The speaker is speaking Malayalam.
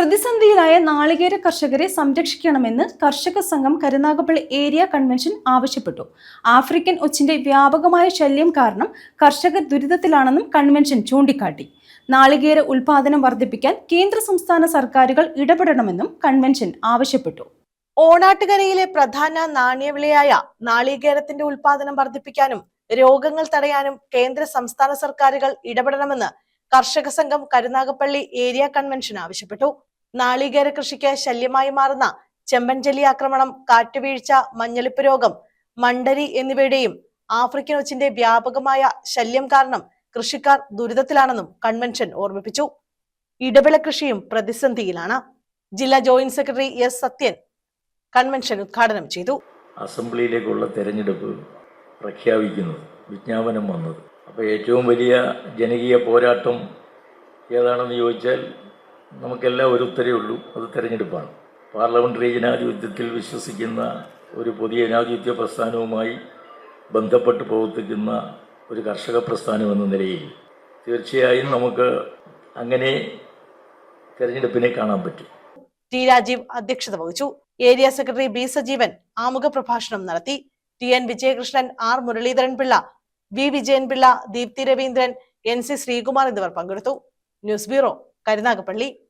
പ്രതിസന്ധിയിലായ നാളികേര കർഷകരെ സംരക്ഷിക്കണമെന്ന് കർഷക സംഘം കരുനാഗപ്പള്ളി ഏരിയ കൺവെൻഷൻ ആവശ്യപ്പെട്ടു. ആഫ്രിക്കൻ ഒച്ചിന്റെ വ്യാപകമായ ശല്യം കാരണം കർഷകർ ദുരിതത്തിലാണെന്നും കൺവെൻഷൻ ചൂണ്ടിക്കാട്ടി. നാളികേര ഉൽപാദനം വർദ്ധിപ്പിക്കാൻ കേന്ദ്ര സംസ്ഥാന സർക്കാരുകൾ ഇടപെടണമെന്നും കൺവെൻഷൻ ആവശ്യപ്പെട്ടു. ഓണാട്ടുകരയിലെ പ്രധാന നാണ്യവിളയായ നാളികേരത്തിന്റെ ഉൽപാദനം വർദ്ധിപ്പിക്കാനും രോഗങ്ങൾ തടയാനും കേന്ദ്ര സംസ്ഥാന സർക്കാരുകൾ ഇടപെടണമെന്ന് കർഷക സംഘം കരുനാഗപ്പള്ളി ഏരിയ കൺവെൻഷൻ ആവശ്യപ്പെട്ടു. നാളികേര കൃഷിക്ക് ശല്യമായി മാറുന്ന ചെമ്പൻചെല്ലി ആക്രമണം, കാറ്റുവീഴ്ച, മഞ്ഞളിപ്പ് രോഗം, മണ്ടരി എന്നിവയുടെയും ആഫ്രിക്കൻ ഒച്ചിന്റെ വ്യാപകമായ ശല്യം കാരണം കൃഷിക്കാർ ദുരിതത്തിലാണെന്നും കൺവെൻഷൻ ഓർമ്മിപ്പിച്ചു. ഇടവിള കൃഷിയും പ്രതിസന്ധിയിലാണ്. ജില്ലാ joint secretary S Sathyan convention ഉദ്ഘാടനം ചെയ്തു. അസംബ്ലിയിലേക്കുള്ള തെരഞ്ഞെടുപ്പ് പ്രഖ്യാപിക്കുന്നത് വിജ്ഞാപനം വന്നത്, അപ്പോൾ ഏറ്റവും വലിയ ജനകീയ പോരാട്ടം ഏതാണെന്ന് ചോദിച്ചാൽ നമുക്കെല്ലാം ഒരു ഉത്തരവേ ഉള്ളൂ, അത് തെരഞ്ഞെടുപ്പാണ്. പാർലമെന്ററി ജനാധിപത്യത്തിൽ വിശ്വസിക്കുന്ന ഒരു പുതിയ ജനാധിപത്യ പ്രസ്ഥാനവുമായി ബന്ധപ്പെട്ട് പ്രവർത്തിക്കുന്ന ഒരു കർഷക പ്രസ്ഥാനം എന്ന നിലയിൽ തീർച്ചയായും നമുക്ക് അങ്ങനെ തെരഞ്ഞെടുപ്പിനെ കാണാൻ പറ്റും. ടി രാജീവ് അധ്യക്ഷത വഹിച്ചു. ഏരിയ സെക്രട്ടറി ബി സജീവൻ ആമുഖ പ്രഭാഷണം നടത്തി. T N Vijayakrishnan, R Muraleedharan Pillai, V Vijayanpillai, Deepthi Raveendran, N C Sreekumar എന്നിവർ പങ്കെടുത്തു. News bureau, Karunagappally.